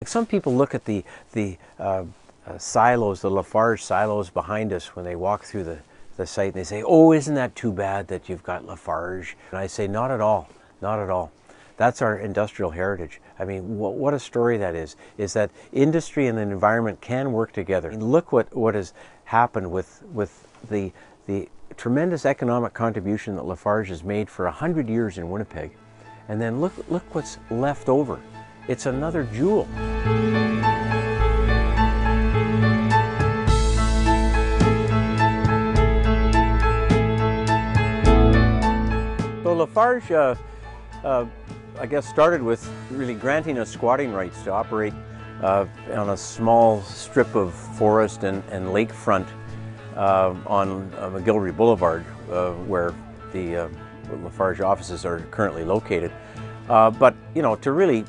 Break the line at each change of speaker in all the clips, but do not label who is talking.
Some people look at the silos, the Lafarge silos behind us when they walk through the site, and they say, "Oh, isn't that too bad that you've got Lafarge?" And I say, not at all, not at all. That's our industrial heritage. I mean, what a story that is that industry and the environment can work together. And look what has happened with the tremendous economic contribution that Lafarge has made for 100 years in Winnipeg. And then look what's left over. It's another jewel. So Lafarge, I guess, started with really granting us squatting rights to operate on a small strip of forest and lakefront on McGillivray Boulevard, where the Lafarge offices are currently located. But you know, to really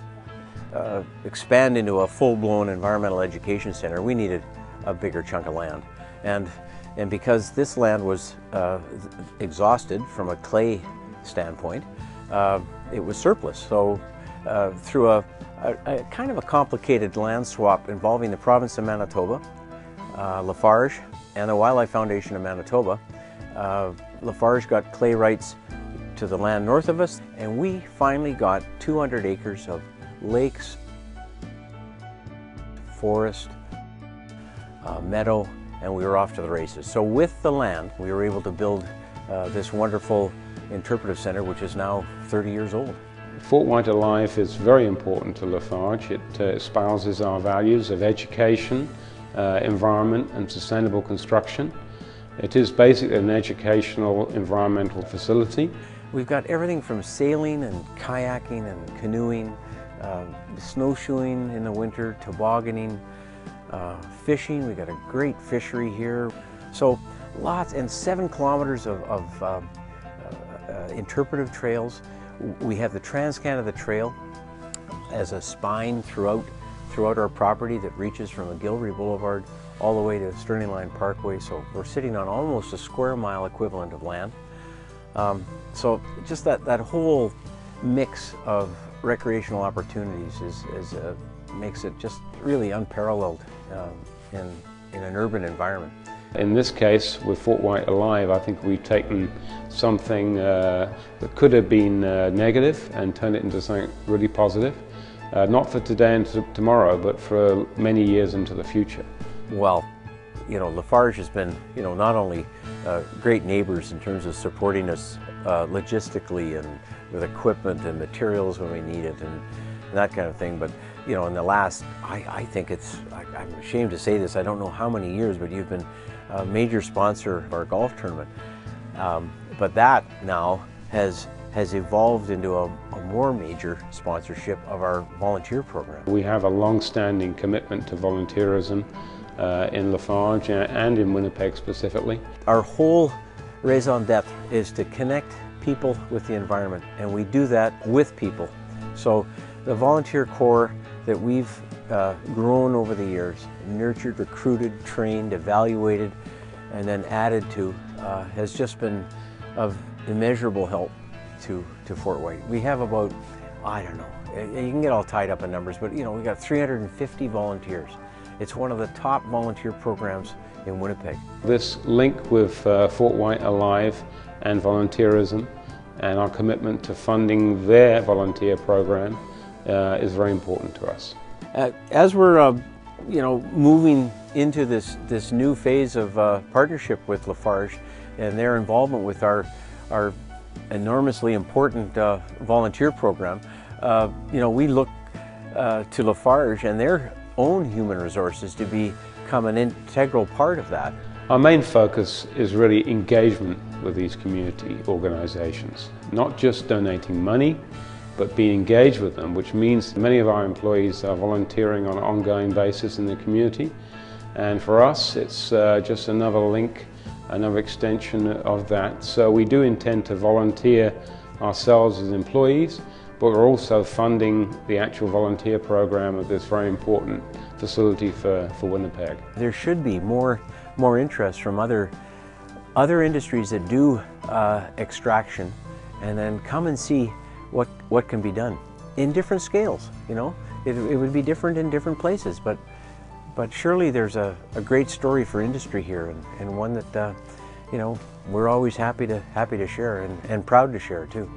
expand into a full-blown environmental education center, we needed a bigger chunk of land, and because this land was exhausted from a clay standpoint, it was surplus. So through a kind of a complicated land swap involving the province of Manitoba, Lafarge, and the Wildlife Foundation of Manitoba, Lafarge got clay rights to the land north of us, and we finally got 200 acres of lakes, forest, meadow, and we were off to the races. So with the land, we were able to build this wonderful interpretive center, which is now 30 years old.
Fort Whyte Alive is very important to Lafarge. It espouses our values of education, environment and sustainable construction. It is basically an educational environmental facility.
We've got everything from sailing and kayaking and canoeing, snowshoeing in the winter, tobogganing, fishing. We've got a great fishery here. So lots, and 7 kilometers of interpretive trails. We have the Trans-Canada Trail as a spine throughout our property that reaches from McGillivray Boulevard all the way to Sterling Line Parkway. So we're sitting on almost a square mile equivalent of land. So just that whole mix of recreational opportunities makes it just really unparalleled in an urban environment.
In this case, with Fort Whyte Alive, I think we've taken something that could have been negative and turned it into something really positive. Not for today and tomorrow, but for many years into the future.
Well, you know, Lafarge has been, you know, not only great neighbors in terms of supporting us logistically and with equipment and materials when we need it and that kind of thing, but you know, in the last, I think I'm ashamed to say this, I don't know how many years, but you've been a major sponsor of our golf tournament. But that now has evolved into a more major sponsorship of our volunteer program.
We have a long-standing commitment to volunteerism in Lafarge and in Winnipeg specifically.
Our whole raison d'etre is to connect people with the environment, and we do that with people. So the volunteer corps that we've grown over the years, nurtured, recruited, trained, evaluated, and then added to, has just been of immeasurable help to Fort Whyte. We have about, I don't know, you can get all tied up in numbers, but you know, we've got 350 volunteers. It's one of the top volunteer programs in Winnipeg.
This link with Fort Whyte Alive and volunteerism and our commitment to funding their volunteer program is very important to us.
As we're you know, moving into this new phase of partnership with Lafarge and their involvement with our enormously important volunteer program, you know, we look to Lafarge and their own human resources to become an integral part of that.
Our main focus is really engagement with these community organizations, not just donating money, but being engaged with them, which means many of our employees are volunteering on an ongoing basis in the community. And for us, it's just another link, another extension of that. So we do intend to volunteer ourselves as employees, but we're also funding the actual volunteer program of this very important facility for Winnipeg.
There should be more interest from other industries that do extraction, and then come and see what can be done in different scales. You know, it would be different in different places, but surely there's a great story for industry here, and one that you know, we're always happy to share and proud to share too.